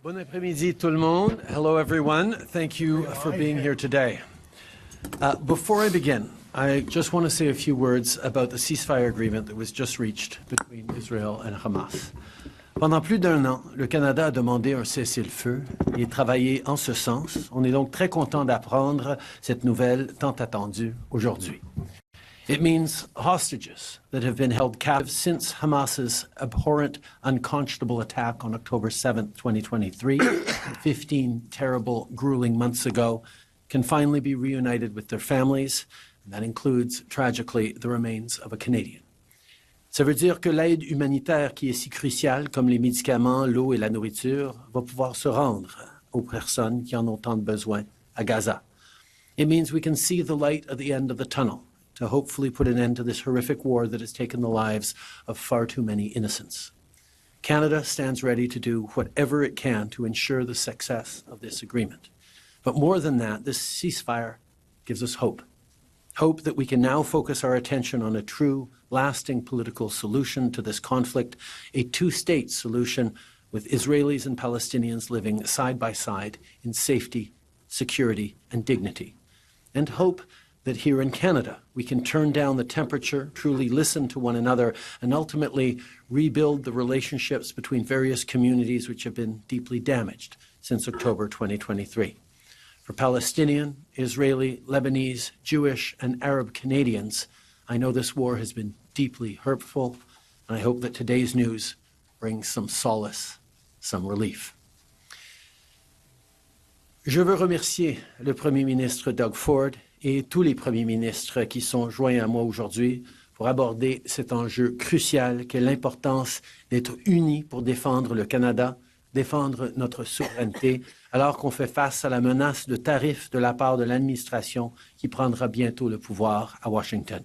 Bon après-midi, tout le monde. Hello, everyone. Thank you for being here today. Before I begin, I just want to say a few words about the ceasefire agreement that was just reached between Israel and Hamas. Pendant plus d'un an, le Canada a demandé un cessez-le-feu et travaillé en ce sens. On est donc très content d'apprendre cette nouvelle tant attendue aujourd'hui. It means hostages that have been held captive since Hamas's abhorrent, unconscionable attack on October 7th, 2023, 15 terrible, grueling months ago, can finally be reunited with their families. And that includes, tragically, the remains of a Canadian. Ça veut dire que l'aide humanitaire qui est si cruciale, comme les médicaments, l'eau et la nourriture, va pouvoir se rendre aux personnes qui en ont tant besoin à Gaza. It means we can see the light at the end of the tunnel to hopefully put an end to this horrific war that has taken the lives of far too many innocents. Canada stands ready to do whatever it can to ensure the success of this agreement. But more than that, this ceasefire gives us hope. Hope that we can now focus our attention on a true, lasting political solution to this conflict, a two-state solution with Israelis and Palestinians living side by side in safety, security, and dignity. And hope that here in Canada, we can turn down the temperature, truly listen to one another, and ultimately rebuild the relationships between various communities which have been deeply damaged since October 2023. For Palestinian, Israeli, Lebanese, Jewish, and Arab Canadians, I know this war has been deeply hurtful, and I hope that today's news brings some solace, some relief. Je veux remercier le Premier ministre Doug Ford et tous les premiers ministres qui sont joints à moi aujourd'hui pour aborder cet enjeu crucial qu'est l'importance d'être unis pour défendre le Canada, défendre notre souveraineté, alors qu'on fait face à la menace de tarifs de la part de l'administration qui prendra bientôt le pouvoir à Washington.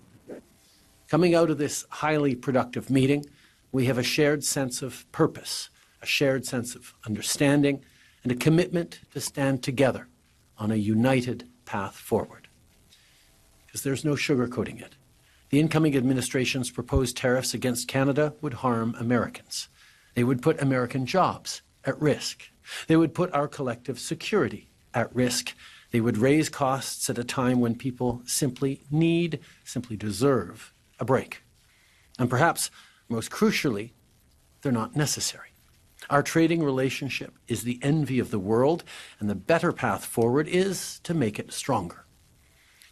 Coming out of this highly productive meeting, we have a shared sense of purpose, a shared sense of understanding, and a commitment to stand together on a united path forward. Because there's no sugarcoating it. The incoming administration's proposed tariffs against Canada would harm Americans. They would put American jobs at risk. They would put our collective security at risk. They would raise costs at a time when people simply deserve a break. And perhaps most crucially, they're not necessary. Our trading relationship is the envy of the world, and the better path forward is to make it stronger.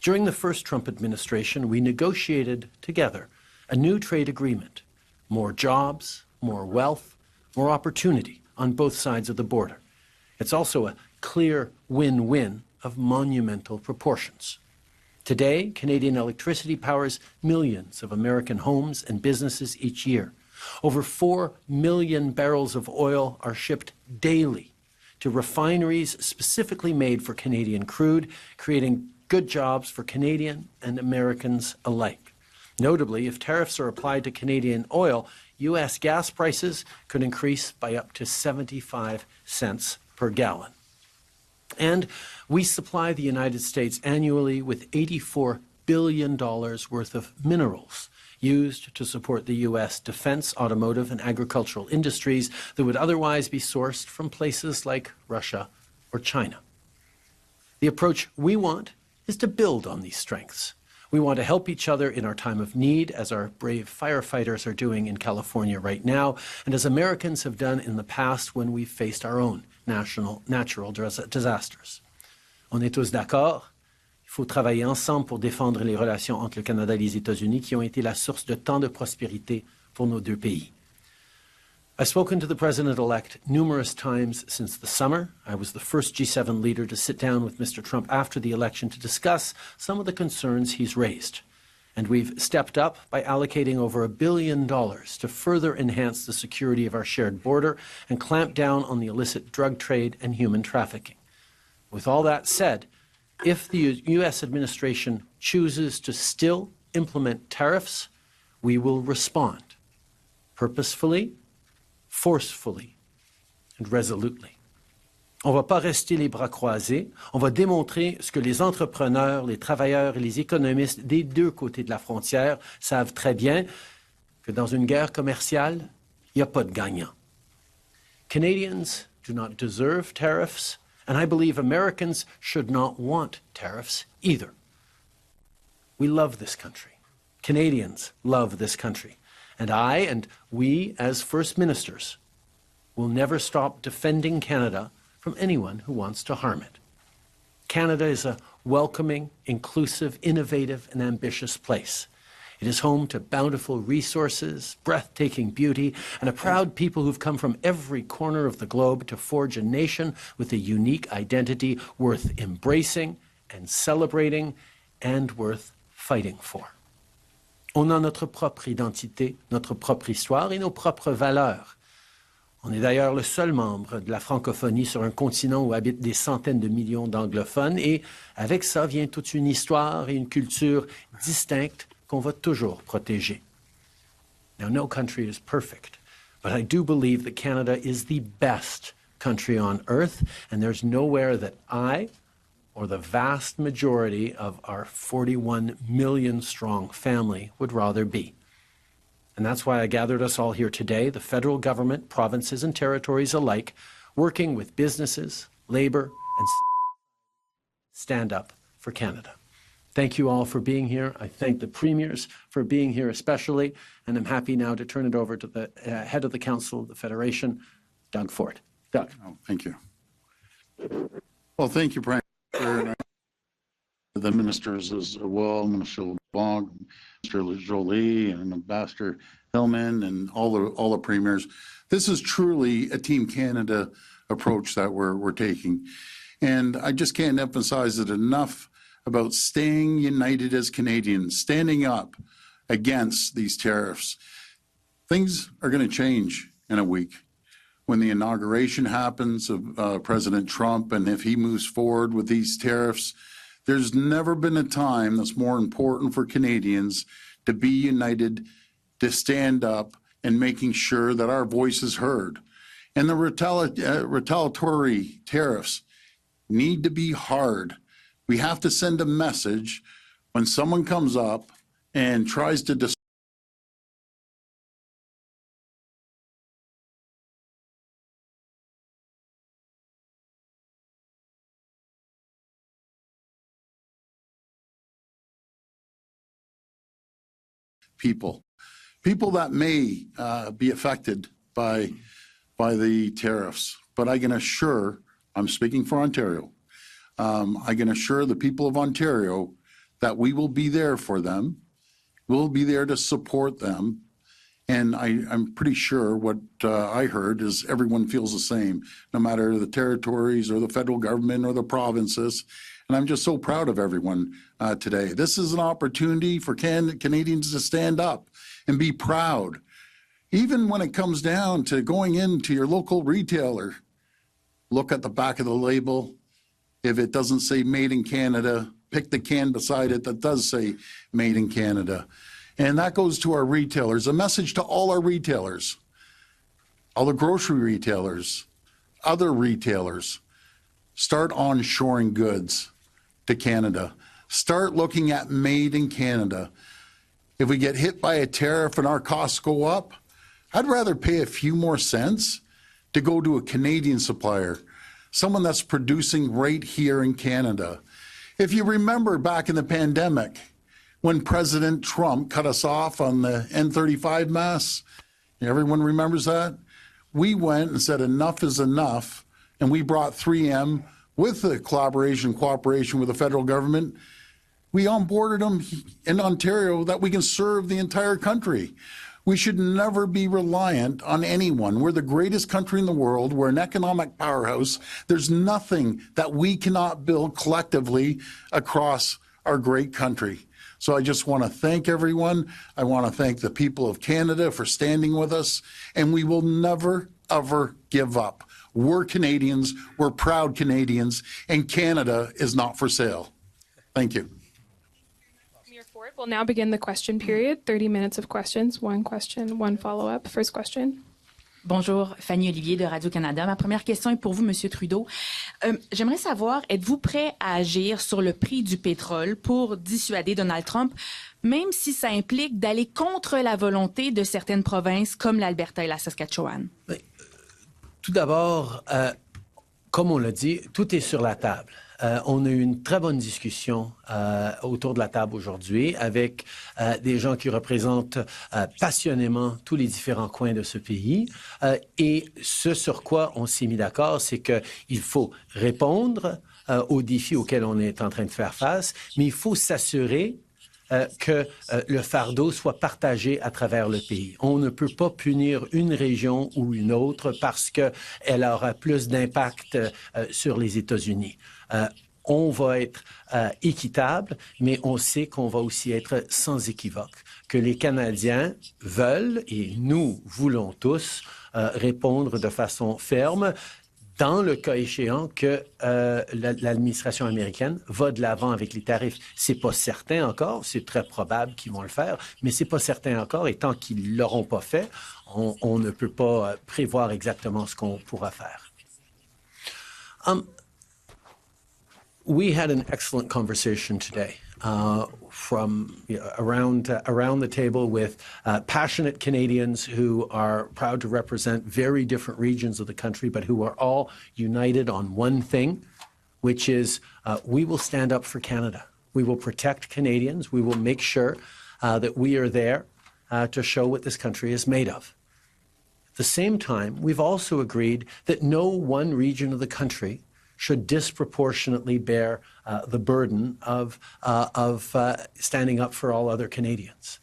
During the first Trump administration, we negotiated together a new trade agreement, more jobs, more wealth, more opportunity on both sides of the border. It's also a clear win-win of monumental proportions. Today, Canadian electricity powers millions of American homes and businesses each year. Over 4 million barrels of oil are shipped daily to refineries specifically made for Canadian crude, creating good jobs for Canadian and Americans alike. Notably, if tariffs are applied to Canadian oil, U.S. gas prices could increase by up to 75 cents per gallon. And we supply the United States annually with $84 billion worth of minerals used to support the U.S. defense, automotive, and agricultural industries that would otherwise be sourced from places like Russia or China. The approach we want is to build on these strengths. We want to help each other in our time of need, as our brave firefighters are doing in California right now, and as Americans have done in the past when we've faced our own natural disasters. On est tous d'accord? Il faut travailler ensemble pour défendre les relations entre le Canada et les États-Unis qui ont été la source de tant de prospérité pour nos deux pays. I've spoken to the President-elect numerous times since the summer. I was the first G7 leader to sit down with Mr. Trump after the election to discuss some of the concerns he's raised. And we've stepped up by allocating over $1 billion to further enhance the security of our shared border and clamp down on the illicit drug trade and human trafficking. With all that said, if the U.S. administration chooses to still implement tariffs, we will respond purposefully, forcefully, and resolutely. On ne va pas rester les bras croisés. On va démontrer ce que les entrepreneurs, les travailleurs et les économistes des deux côtés de la frontière savent très bien, que dans une guerre commerciale, il n'y a pas de gagnant. Canadians do not deserve tariffs, and I believe Americans should not want tariffs either. We love this country. Canadians love this country. And I and we as First Ministers will never stop defending Canada from anyone who wants to harm it. Canada is a welcoming, inclusive, innovative, and ambitious place. It is home to bountiful resources, breathtaking beauty, and a proud people who've come from every corner of the globe to forge a nation with a unique identity worth embracing and celebrating and worth fighting for. On a notre propre identité, notre propre histoire et nos propres valeurs. On est d'ailleurs le seul membre de la francophonie sur un continent où habitent des centaines de millions d'anglophones et avec ça vient toute une histoire et une culture distinctes qu'on va toujours protéger. Now, no country is perfect, but I do believe that Canada is the best country on earth, and there's nowhere that I or the vast majority of our 41 million strong family would rather be. And that's why I gathered us all here today, the federal government, provinces and territories alike, working with businesses, labor, and stand up for Canada. Thank you all for being here. I thank the premiers for being here especially, and I'm happy now to turn it over to the head of the Council of the Federation, Doug Ford. Doug. Oh, thank you. Well, thank you, Prime Minister. The ministers as well, Minister LeBlanc, Mr. Jolie, and Ambassador Hillman, and all the premiers. This is truly a Team Canada approach that we're taking. And I just can't emphasize it enough about staying united as Canadians, standing up against these tariffs. Things are going to change in a week when the inauguration happens of President Trump, and if he moves forward with these tariffs. There's never been a time that's more important for Canadians to be united, to stand up, and making sure that our voice is heard. And the retaliatory tariffs need to be hard. We have to send a message when someone comes up and tries to people that may be affected by the tariffs. But I can assure, I'm speaking for Ontario, I can assure the people of Ontario that we will be there for them. We'll be there to support them. And I'm pretty sure what I heard is everyone feels the same, no matter the territories or the federal government or the provinces. And I'm just so proud of everyone today. This is an opportunity for Canadians to stand up and be proud. Even when it comes down to going into your local retailer, look at the back of the label. If it doesn't say Made in Canada, pick the can beside it that does say Made in Canada. And that goes to our retailers, a message to all our retailers, all the grocery retailers, other retailers. Start onshoring goods to Canada. Start looking at Made in Canada. If we get hit by a tariff and our costs go up, I'd rather pay a few more cents to go to a Canadian supplier, someone that's producing right here in Canada. If you remember back in the pandemic, when President Trump cut us off on the N35 masks, everyone remembers that? We went and said enough is enough, and we brought 3M with the cooperation with the federal government. We onboarded them in Ontario that we can serve the entire country. We should never be reliant on anyone. We're the greatest country in the world. We're an economic powerhouse. There's nothing that we cannot build collectively across our great country. So I just want to thank everyone. I want to thank the people of Canada for standing with us, and we will never, ever give up. We're Canadians, we're proud Canadians, and Canada is not for sale. Thank you. Premier Ford will now begin the question period. 30 minutes of questions, one question, one follow-up. First question. Bonjour, Fanny Olivier de Radio-Canada. Ma première question est pour vous, Monsieur Trudeau. J'aimerais savoir, êtes-vous prêt à agir sur le prix du pétrole pour dissuader Donald Trump, même si ça implique d'aller contre la volonté de certaines provinces comme l'Alberta et la Saskatchewan? Tout d'abord, comme on l'a dit, tout est sur la table. On a eu une très bonne discussion autour de la table aujourd'hui avec des gens qui représentent passionnément tous les différents coins de ce pays. Et ce sur quoi on s'est mis d'accord, c'est qu'il faut répondre aux défis auxquels on est en train de faire face, mais il faut s'assurer que le fardeau soit partagé à travers le pays. On ne peut pas punir une région ou une autre parce qu'elle aura plus d'impact sur les États-Unis. On va être équitable, mais on sait qu'on va aussi être sans équivoque, que les Canadiens veulent, et nous voulons tous, répondre de façon ferme dans le cas échéant que l'administration américaine va de l'avant avec les tarifs. C'est pas certain encore, c'est très probable qu'ils vont le faire, mais c'est pas certain encore, et tant qu'ils l'auront pas fait, on ne peut pas prévoir exactement ce qu'on pourra faire. We had an excellent conversation today around the table with passionate Canadians who are proud to represent very different regions of the country, but who are all united on one thing, which is we will stand up for Canada. We will protect Canadians. We will make sure that we are there to show what this country is made of. At the same time, we've also agreed that no one region of the country should disproportionately bear the burden of standing up for all other Canadians.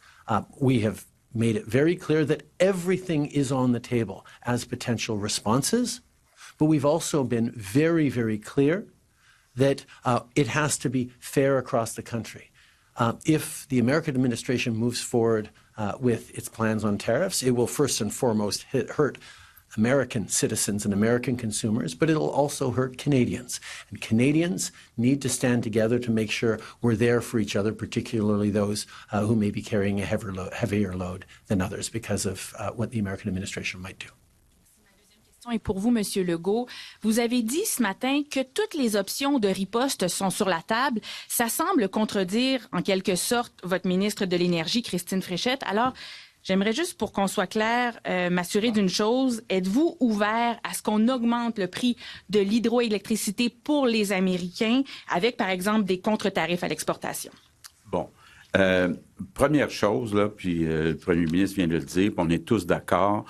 We have made it very clear that everything is on the table as potential responses, but we've also been very, very clear that it has to be fair across the country. If the American administration moves forward with its plans on tariffs, it will first and foremost hurt American citizens and American consumers, but it'll also hurt Canadians. And Canadians need to stand together to make sure we're there for each other, particularly those who may be carrying a heavier load than others because of what the American administration might do. Et pour vous, Monsieur Legault, vous avez dit ce matin que toutes les options de riposte sont sur la table. Ça semble contredire, en quelque sorte, votre ministre de l'Énergie, Christine Fréchette. Alors, j'aimerais juste, pour qu'on soit clair, m'assurer d'une chose. Êtes-vous ouvert à ce qu'on augmente le prix de l'hydroélectricité pour les Américains avec, par exemple, des contre-tarifs à l'exportation? Bon. Première chose, là, puis le premier ministre vient de le dire, on est tous d'accord.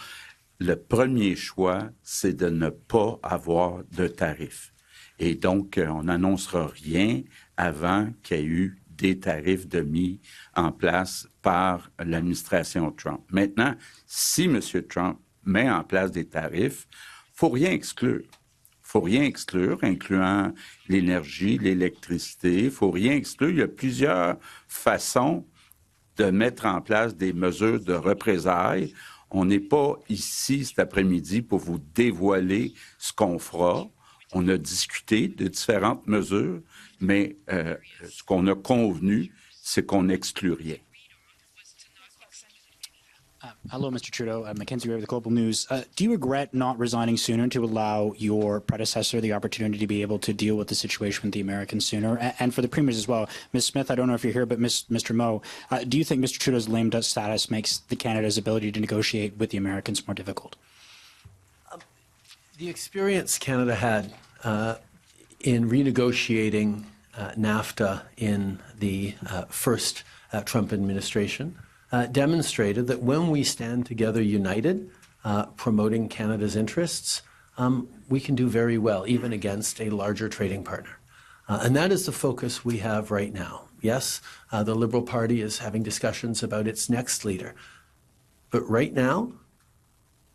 Le premier choix, c'est de ne pas avoir de tarifs. Et donc, on n'annoncera rien avant qu'il y ait eu des tarifs de mis en place par l'administration Trump. Maintenant, si M. Trump met en place des tarifs, faut rien exclure. Faut rien exclure, incluant l'énergie, l'électricité. Faut rien exclure. Il y a plusieurs façons de mettre en place des mesures de représailles. On n'est pas ici cet après-midi pour vous dévoiler ce qu'on fera. On a discuté de différentes mesures, mais ce qu'on a convenu, c'est qu'on n'exclut rien. Hello, Mr. Trudeau. Mackenzie Ray with Global News. Do you regret not resigning sooner to allow your predecessor the opportunity to be able to deal with the situation with the Americans sooner? And for the premiers as well, Ms. Smith, I don't know if you're here, but Mr. Moe, do you think Mr. Trudeau's lame duck status makes Canada's ability to negotiate with the Americans more difficult? The experience Canada had in renegotiating NAFTA in the first Trump administration demonstrated that when we stand together united, promoting Canada's interests, we can do very well, even against a larger trading partner. And that is the focus we have right now. Yes, the Liberal Party is having discussions about its next leader. But right now,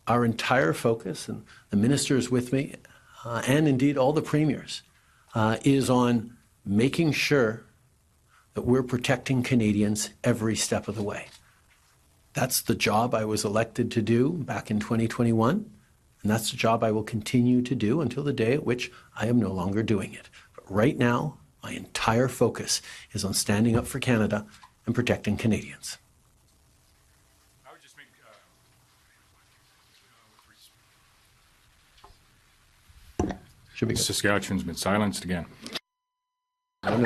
our entire focus, and the ministers with me, and indeed all the premiers, is on making sure that we're protecting Canadians every step of the way. That's the job I was elected to do back in 2021, and that's the job I will continue to do until the day at which I am no longer doing it. But right now, my entire focus is on standing up for Canada and protecting Canadians. I would just make Should be good. Saskatchewan's been silenced again. No.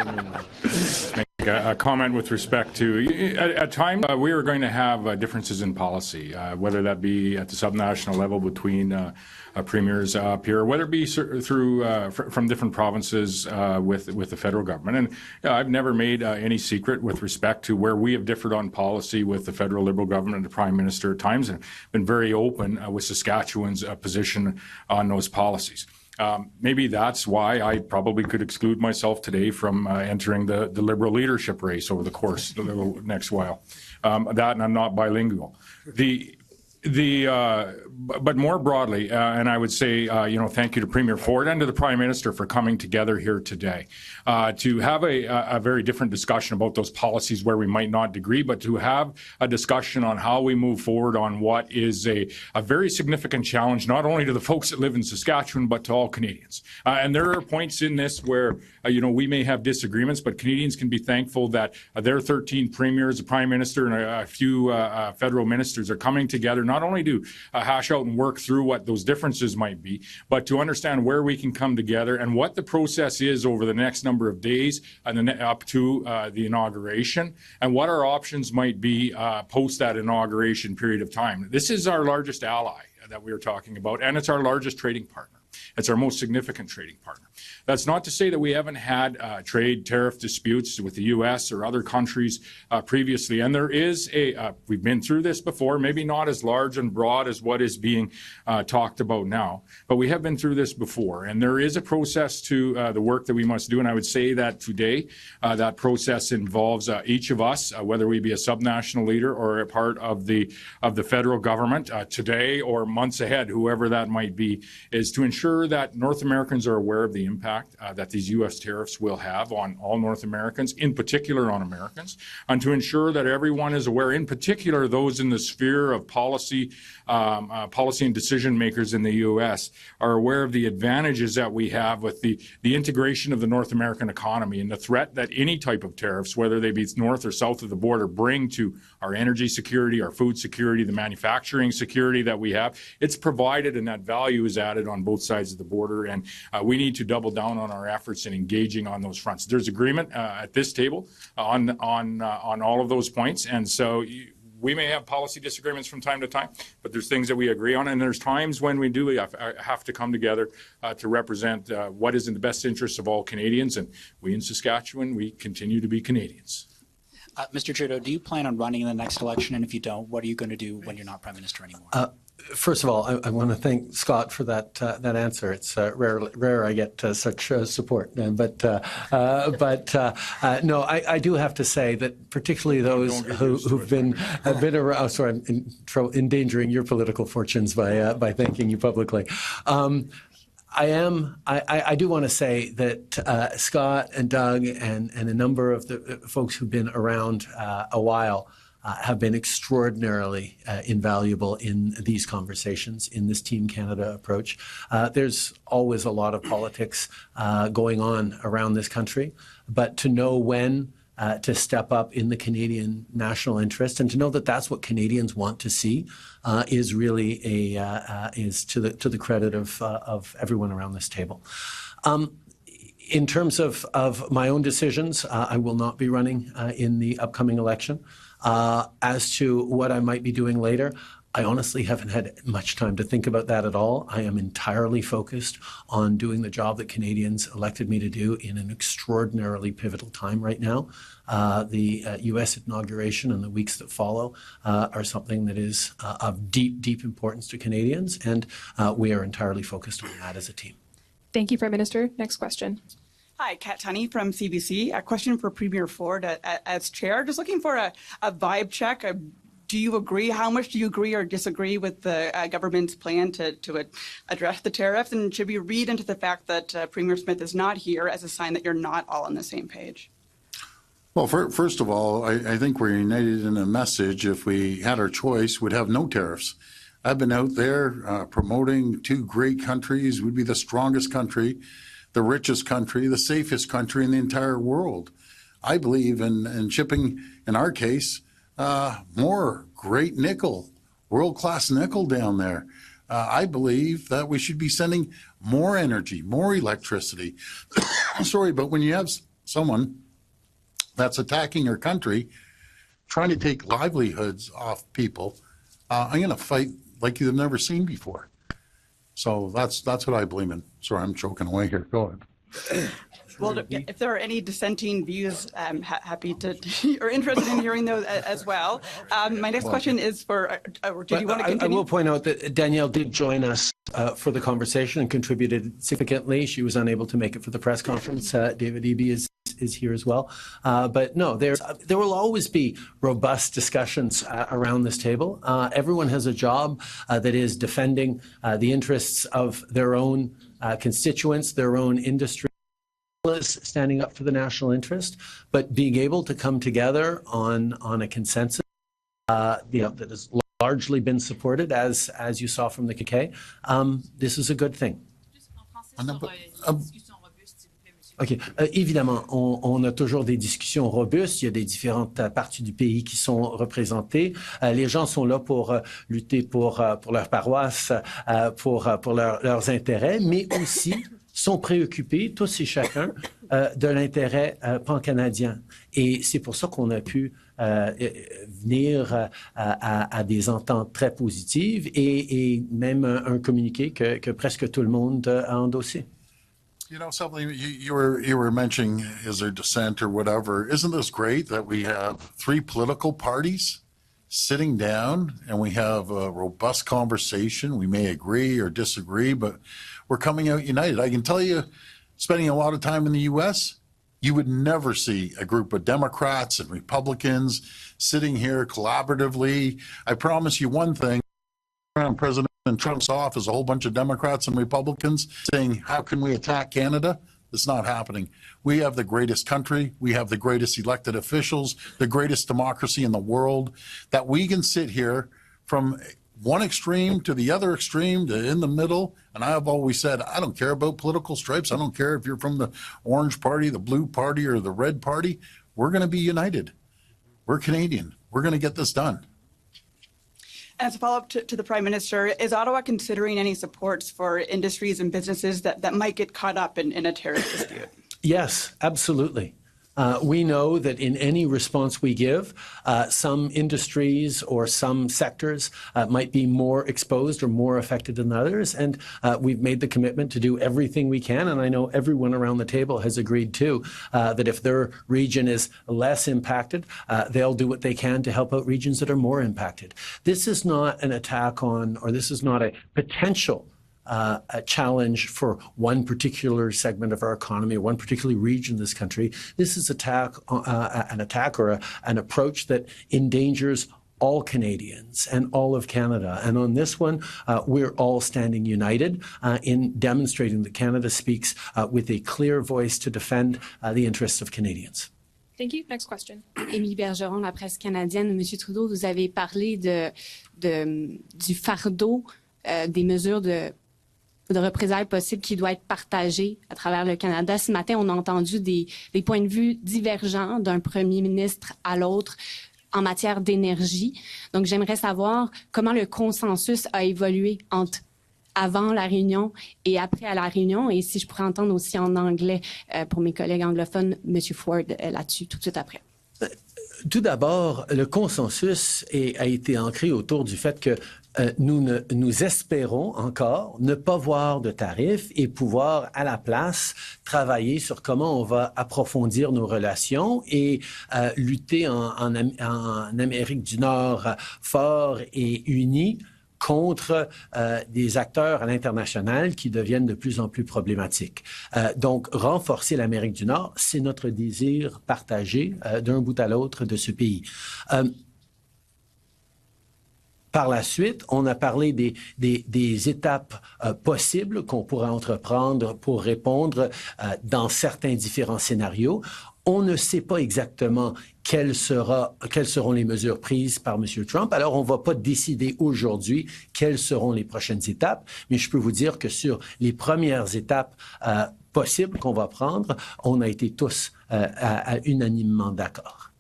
Make a comment with respect to, at times, we are going to have differences in policy, whether that be at the subnational level between premiers up here, whether it be through from different provinces with the federal government. And I've never made any secret with respect to where we have differed on policy with the federal Liberal government and the Prime Minister at times, and been very open with Saskatchewan's position on those policies. Maybe that's why I probably could exclude myself today from entering the Liberal leadership race over the course of the next while. That, and I'm not bilingual. But more broadly, and I would say, thank you to Premier Ford and to the Prime Minister for coming together here today to have a very different discussion about those policies where we might not agree, but to have a discussion on how we move forward on what is a very significant challenge, not only to the folks that live in Saskatchewan, but to all Canadians. And there are points in this where, we may have disagreements, but Canadians can be thankful that their 13 premiers, the Prime Minister, and a few federal ministers are coming together not only to hash out and work through what those differences might be, but to understand where we can come together and what the process is over the next number of days and then up to the inauguration, and what our options might be post that inauguration period of time. This is our largest ally that we are talking about, and it's our largest trading partner. It's our most significant trading partner. That's not to say that we haven't had trade tariff disputes with the U.S. or other countries previously. And there is we've been through this before, maybe not as large and broad as what is being talked about now, but we have been through this before. And there is a process to the work that we must do. And I would say that today, that process involves each of us, whether we be a subnational leader or a part of the federal government today or months ahead, whoever that might be, is to ensure that North Americans are aware of the impact that these U.S. tariffs will have on all North Americans, in particular on Americans, and to ensure that everyone is aware, in particular those in the sphere of policy and decision makers in the U.S. are aware of the advantages that we have with the integration of the North American economy and the threat that any type of tariffs, whether they be north or south of the border, bring to our energy security, our food security, the manufacturing security that we have. It's provided, and that value is added on both sides of the border, and we need to double down on our efforts in engaging on those fronts. There's agreement at this table on all of those points, and so we may have policy disagreements from time to time, but there's things that we agree on, and there's times when we do have to come together to represent what is in the best interest of all Canadians, and we in Saskatchewan, we continue to be Canadians. Mr. Trudeau, do you plan on running in the next election? And if you don't, what are you going to do when you're not Prime Minister anymore? First of all, I want to thank Scott for that answer. It's rare I get such support, but no, I do have to say that particularly those who've been around. Oh, sorry, I'm endangering your political fortunes by thanking you publicly. I do want to say that Scott and Doug and a number of the folks who've been around a while have been extraordinarily invaluable in these conversations, in this Team Canada approach. There's always a lot of politics going on around this country, but to know when to step up in the Canadian national interest and to know that that's what Canadians want to see is really is to the credit of everyone around this table. In terms of my own decisions, I will not be running in the upcoming election. As to what I might be doing later, I honestly haven't had much time to think about that at all. I am entirely focused on doing the job that Canadians elected me to do in an extraordinarily pivotal time right now. The U.S. inauguration and the weeks that follow are something that is of deep, deep importance to Canadians, and we are entirely focused on that as a team. Thank you, Prime Minister. Next question. Hi, Kat Tunney from CBC. A question for Premier Ford as chair. Just looking for a vibe check. Do you agree? How much do you agree or disagree with the government's plan to address the tariffs? And should we read into the fact that Premier Smith is not here as a sign that you're not all on the same page? Well, first of all, I think we're united in a message. If we had our choice, we'd have no tariffs. I've been out there promoting two great countries. We'd be the strongest country, the richest country, the safest country in the entire world. I believe in shipping, in our case, more great nickel, world-class nickel down there. I believe that we should be sending more energy, more electricity. Sorry, but when you have someone that's attacking our country, trying to take livelihoods off people, I'm going to fight like you've never seen before. So that's what I believe in. Sorry, I'm choking away here. Go ahead. Well, if there are any dissenting views, I'm happy to, or interested in hearing those as well. My next question is for, did you want to continue? I will point out that Danielle did join us for the conversation and contributed significantly. She was unable to make it for the press conference. David Eby is here as well. But no, there will always be robust discussions around this table. Everyone has a job that is defending the interests of their own constituents, their own industry, standing up for the national interest, but being able to come together on a consensus, that has largely been supported, as you saw from the KK. This is a good thing. OK. Évidemment, on a toujours des discussions robustes. Il y a des différentes parties du pays qui sont représentées. Les gens sont là pour lutter pour leur paroisse, pour leurs intérêts, mais aussi sont préoccupés, tous et chacun, de l'intérêt pan-canadien. Et c'est pour ça qu'on a pu venir à des ententes très positives et même un communiqué que presque tout le monde a endossé. You know, something you were mentioning, is there dissent or whatever? Isn't this great that we have three political parties sitting down and we have a robust conversation? We may agree or disagree, but we're coming out united. I can tell you, spending a lot of time in the U.S., you would never see a group of Democrats and Republicans sitting here collaboratively. I promise you one thing, around President Trump's office, a whole bunch of Democrats and Republicans saying, how can we attack Canada? It's not happening. We have the greatest country. We have the greatest elected officials, the greatest democracy in the world, that we can sit here from one extreme to the other extreme to in the middle. And I have always said, I don't care about political stripes. I don't care if you're from the orange party, the blue party, or the red party. We're going to be united. We're Canadian. We're going to get this done. As a follow-up to the Prime Minister, is Ottawa considering any supports for industries and businesses that might get caught up in a tariff dispute? Yes, absolutely. We know that in any response we give, some industries or some sectors might be more exposed or more affected than others. And we've made the commitment to do everything we can. And I know everyone around the table has agreed too, that if their region is less impacted, they'll do what they can to help out regions that are more impacted. This is not an attack on, or this is not a potential a challenge for one particular segment of our economy or one particular region in this country. This is an attack or an approach that endangers all Canadians and all of Canada. And on this one, we're all standing united in demonstrating that Canada speaks with a clear voice to defend the interests of Canadians. Thank you. Next question. Émilie Bergeron, la presse canadienne. Monsieur Trudeau, vous avez parlé du fardeau des mesures de représailles possibles qui doit être partagé à travers le Canada. Ce matin, on a entendu des points de vue divergents d'un premier ministre à l'autre en matière d'énergie. Donc, j'aimerais savoir comment le consensus a évolué entre avant la réunion et après à la réunion, et si je pourrais entendre aussi en anglais pour mes collègues anglophones, M. Ford là-dessus tout de suite après. Tout d'abord, le consensus a été ancré autour du fait que nous espérons encore ne pas voir de tarifs et pouvoir à la place travailler sur comment on va approfondir nos relations et lutter en Amérique du Nord fort et unis contre des acteurs à l'international qui deviennent de plus en plus problématiques. Donc, renforcer l'Amérique du Nord, c'est notre désir partagé d'un bout à l'autre de ce pays. Par la suite, on a parlé des étapes possibles qu'on pourrait entreprendre pour répondre dans certains différents scénarios. On ne sait pas exactement quelles seront les mesures prises par M. Trump. Alors, on ne va pas décider aujourd'hui quelles seront les prochaines étapes, mais je peux vous dire que sur les premières étapes possibles qu'on va prendre, on a été tous unanimement d'accord.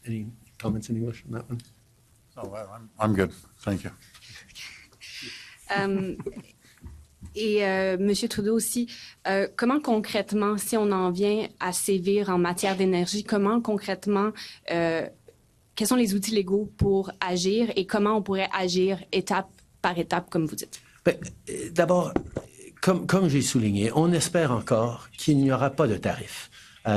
Any comments in English on that one? Oh, I'm good. Thank you. Et M. Trudeau aussi, comment concrètement, si on en vient à sévir en matière d'énergie, comment concrètement, quels sont les outils légaux pour agir et comment on pourrait agir étape par étape, comme vous dites? D'abord, comme j'ai souligné, on espère encore qu'il n'y aura pas de tarifs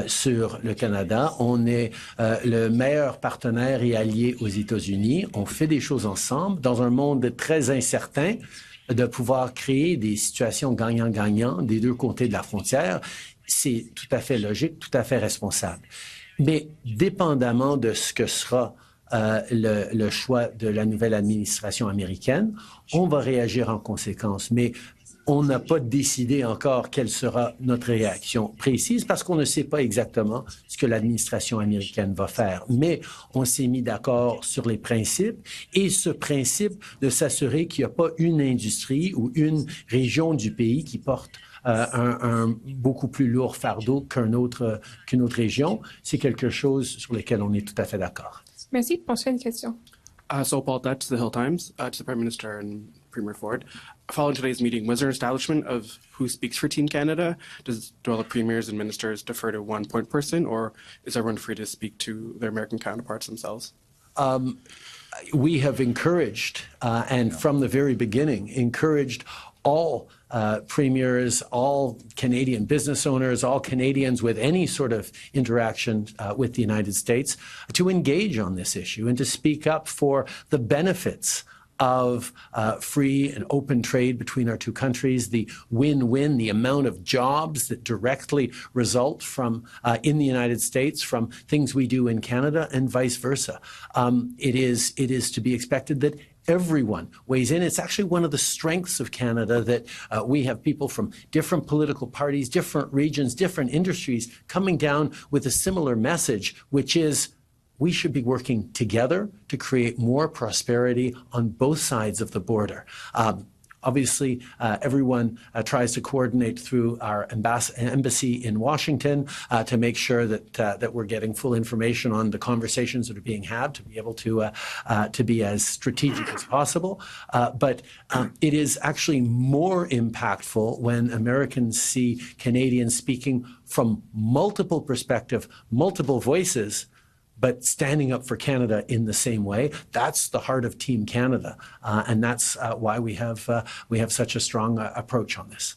sur le Canada. On est le meilleur partenaire et allié aux États-Unis. On fait des choses ensemble dans un monde très incertain. De pouvoir créer des situations gagnant-gagnant des deux côtés de la frontière, c'est tout à fait logique, tout à fait responsable. Mais dépendamment de ce que sera le choix de la nouvelle administration américaine, on va réagir en conséquence. Mais on n'a pas décidé encore quelle sera notre réaction précise parce qu'on ne sait pas exactement ce que l'administration américaine va faire. Mais on s'est mis d'accord sur les principes et ce principe de s'assurer qu'il n'y a pas une industrie ou une région du pays qui porte un beaucoup plus lourd fardeau qu'une autre région, c'est quelque chose sur lequel on est tout à fait d'accord. Merci. Prochaine question. So Paul Dutch, The Hill Times, to the Prime Minister and Premier Ford. Following today's meeting, was there an establishment of who speaks for Team Canada? Do all the premiers and ministers defer to one point person, or is everyone free to speak to their American counterparts themselves? We have encouraged, and from the very beginning, encouraged all premiers, all Canadian business owners, all Canadians with any sort of interaction with the United States to engage on this issue and to speak up for the benefits of free and open trade between our two countries, the win-win, the amount of jobs that directly result from in the United States from things we do in Canada and vice versa. It is to be expected that everyone weighs in. It's actually one of the strengths of Canada that we have people from different political parties, different regions, different industries coming down with a similar message, which is we should be working together to create more prosperity on both sides of the border. Obviously, everyone tries to coordinate through our embassy in Washington to make sure that we're getting full information on the conversations that are being had to be able to be as strategic as possible. But it is actually more impactful when Americans see Canadians speaking from multiple perspectives, multiple voices, but standing up for Canada in the same way. That's the heart of Team Canada, and that's why we have such a strong approach on this.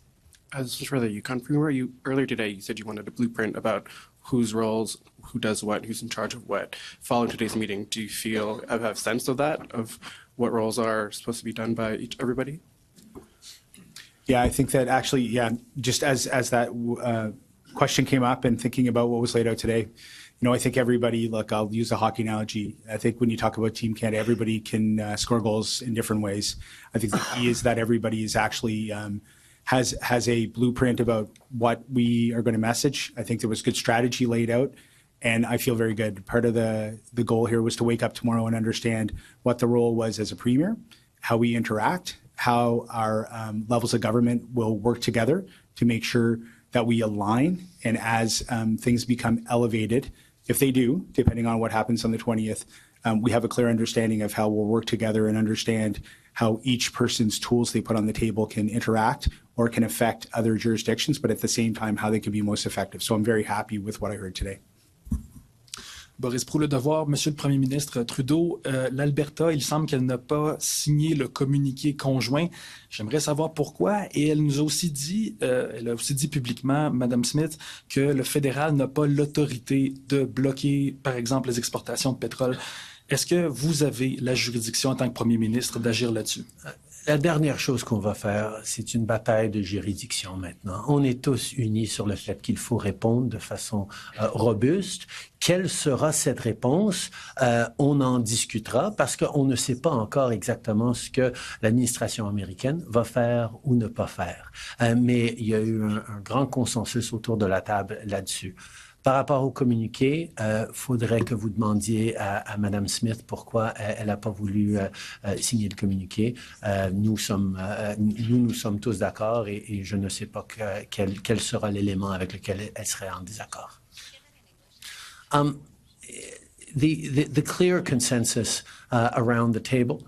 As for the Yukon Premier, earlier today you said you wanted a blueprint about whose roles, who does what, who's in charge of what. Following today's meeting, do you have a sense of that, of what roles are supposed to be done by everybody? Yeah, I think that actually, just as that question came up and thinking about what was laid out today, I think everybody, look, I'll use a hockey analogy. I think when you talk about Team Canada, everybody can score goals in different ways. I think the key is that everybody is actually has a blueprint about what we are going to message. I think there was good strategy laid out, and I feel very good. Part of the goal here was to wake up tomorrow and understand what the role was as a premier, how we interact, how our levels of government will work together to make sure that we align, and as things become elevated, if they do, depending on what happens on the 20th, we have a clear understanding of how we'll work together and understand how each person's tools they put on the table can interact or can affect other jurisdictions, but at the same time, how they can be most effective. So I'm very happy with what I heard today. Boris, pour le devoir, Monsieur le Premier ministre Trudeau, l'Alberta, il semble qu'elle n'a pas signé le communiqué conjoint. J'aimerais savoir pourquoi. Et elle nous a aussi dit, elle a aussi dit publiquement, Madame Smith, que le fédéral n'a pas l'autorité de bloquer, par exemple, les exportations de pétrole. Est-ce que vous avez la juridiction en tant que Premier ministre d'agir là-dessus? La dernière chose qu'on va faire, c'est une bataille de juridiction maintenant. On est tous unis sur le fait qu'il faut répondre de façon robuste. Quelle sera cette réponse? On en discutera parce qu'on ne sait pas encore exactement ce que l'administration américaine va faire ou ne pas faire. Mais il y a eu un grand consensus autour de la table là-dessus. Par rapport au communiqué, faudrait que vous demandiez à Mme Smith pourquoi elle n'a pas voulu signer le communiqué. Nous sommes tous d'accord et je ne sais pas quel sera l'élément avec lequel elle serait en désaccord. The clear consensus around the table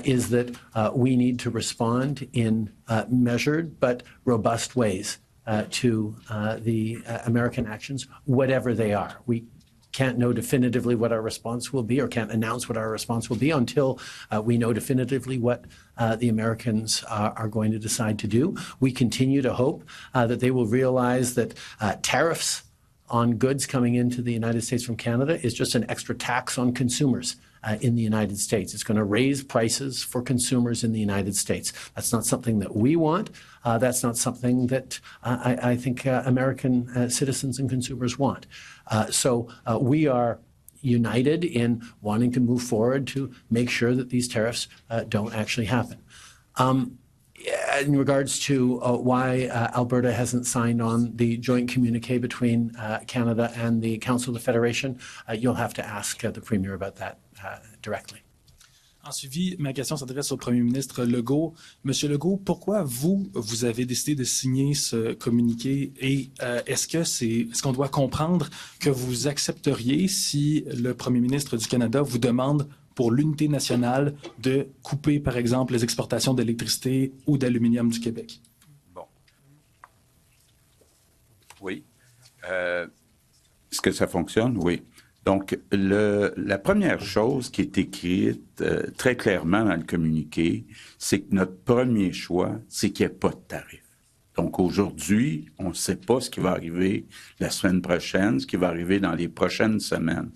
is that we need to respond in measured but robust ways to the American actions, whatever they are. We can't know definitively what our response will be, or can't announce what our response will be until we know definitively what the Americans are going to decide to do. We continue to hope that they will realize that tariffs on goods coming into the United States from Canada is just an extra tax on consumers in the United States. It's going to raise prices for consumers in the United States. That's not something that we want. That's not something that I think American citizens and consumers want. So we are united in wanting to move forward to make sure that these tariffs don't actually happen. In regards to why Alberta hasn't signed on the joint communique between Canada and the Council of the Federation, you'll have to ask the Premier about that directly. En suivi, ma question s'adresse au Premier ministre Legault. Monsieur Legault, pourquoi vous avez décidé de signer ce communiqué et est-ce qu'on doit comprendre que vous accepteriez si le Premier ministre du Canada vous demande pour l'unité nationale de couper, par exemple, les exportations d'électricité ou d'aluminium du Québec? Bon. Oui. Est-ce que ça fonctionne? Oui. Donc, la première chose qui est écrite très clairement dans le communiqué, c'est que notre premier choix, c'est qu'il n'y ait pas de tarif. Donc, aujourd'hui, on ne sait pas ce qui va arriver la semaine prochaine, ce qui va arriver dans les prochaines semaines.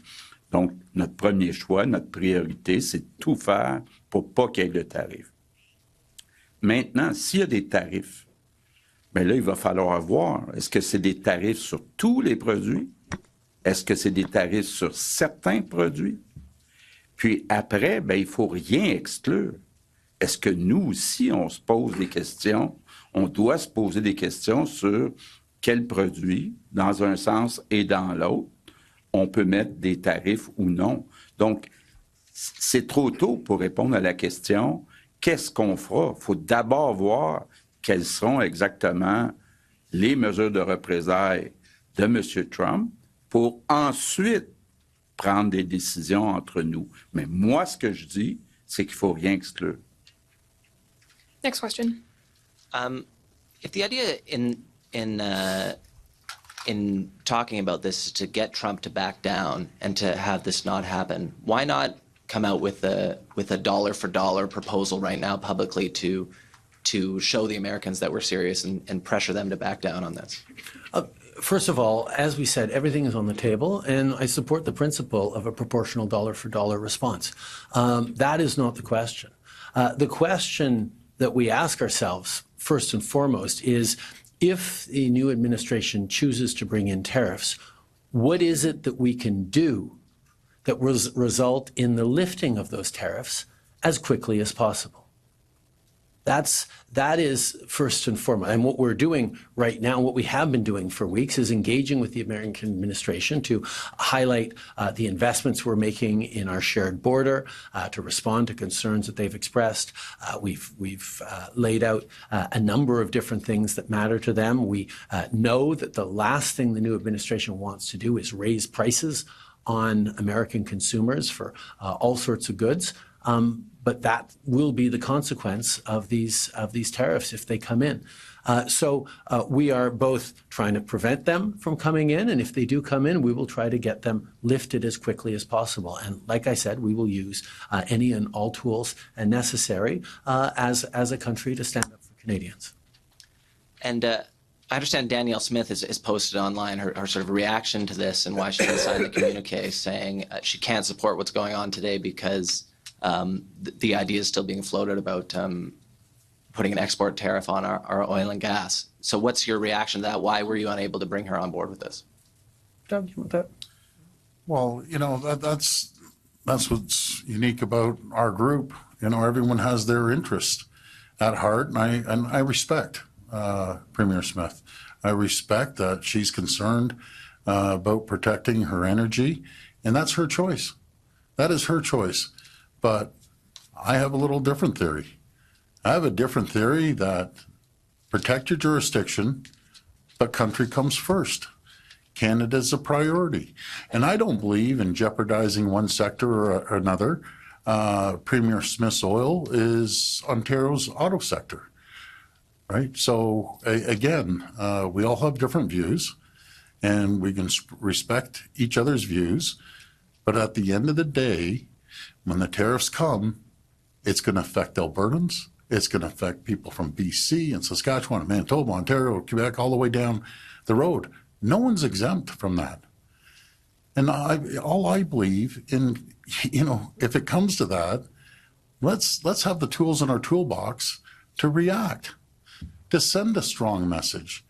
Donc, notre premier choix, notre priorité, c'est de tout faire pour pas qu'il y ait de tarif. Maintenant, s'il y a des tarifs, bien là, il va falloir voir, est-ce que c'est des tarifs sur tous les produits? Est-ce que c'est des tarifs sur certains produits? Puis après, bien, il ne faut rien exclure. Est-ce que nous aussi, on se pose des questions? On doit se poser des questions sur quels produits, dans un sens et dans l'autre, on peut mettre des tarifs ou non. Donc, c'est trop tôt pour répondre à la question, qu'est-ce qu'on fera? Il faut d'abord voir quelles seront exactement les mesures de représailles de M. Trump pour ensuite prendre des décisions entre nous. Mais moi, ce que je dis, c'est qu'il ne faut rien exclure. Next question. If the idea in talking about this is to get Trump to back down and to have this not happen, why not come out with a dollar for dollar proposal right now publicly to show the Americans that we're serious and pressure them to back down on this? First of all, as we said, everything is on the table, and I support the principle of a proportional dollar-for-dollar response. That is not the question. The question that we ask ourselves, first and foremost, is if the new administration chooses to bring in tariffs, what is it that we can do that will result in the lifting of those tariffs as quickly as possible? That is first and foremost. And what we're doing right now, what we have been doing for weeks, is engaging with the American administration to highlight the investments we're making in our shared border, to respond to concerns that they've expressed. We've laid out a number of different things that matter to them. We know that the last thing the new administration wants to do is raise prices on American consumers for all sorts of goods. But that will be the consequence of these tariffs if they come in. So we are both trying to prevent them from coming in, and if they do come in, we will try to get them lifted as quickly as possible. And like I said, we will use any and all tools necessary as a country to stand up for Canadians. And I understand Danielle Smith has posted online her sort of reaction to this and why she didn't sign the communique, saying she can't support what's going on today because the idea is still being floated about putting an export tariff on our oil and gas. So what's your reaction to that? Why were you unable to bring her on board with this? Doug, you want that? Well, you know, that's what's unique about our group. You know, everyone has their interest at heart, and I respect Premier Smith. I respect that she's concerned about protecting her energy, and that's her choice. That is her choice. But I have a little different theory. I have a different theory that protect your jurisdiction, but country comes first. Canada's a priority. And I don't believe in jeopardizing one sector or another. Premier Smith's oil is Ontario's auto sector, right? So again, we all have different views, and we can respect each other's views. But at the end of the day, when the tariffs come, it's going to affect Albertans. It's going to affect people from BC and Saskatchewan and Manitoba, Ontario, Quebec, all the way down the road. No one's exempt from that. And all I believe in, if it comes to that, let's have the tools in our toolbox to react, to send a strong message.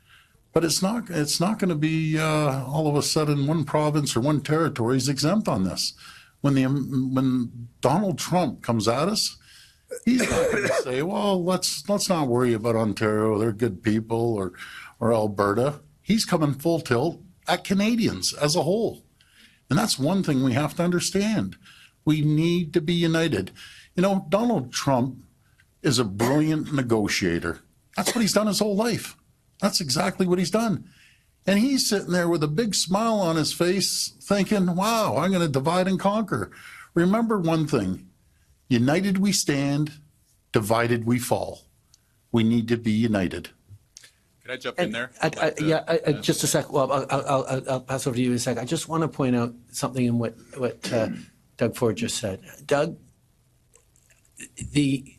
But it's not going to be all of a sudden one province or one territory is exempt on this. When Donald Trump comes at us, he's not going to say, well, let's not worry about Ontario, they're good people, or Alberta. He's coming full tilt at Canadians as a whole. And that's one thing we have to understand. We need to be united. Donald Trump is a brilliant negotiator. That's what he's done his whole life. That's exactly what he's done. And he's sitting there with a big smile on his face thinking, wow, I'm going to divide and conquer. Remember one thing, united we stand, divided we fall. We need to be united. Can I jump in there? Just a sec. Well, I'll pass over to you in a sec. I just want to point out something in what Doug Ford just said. Doug, the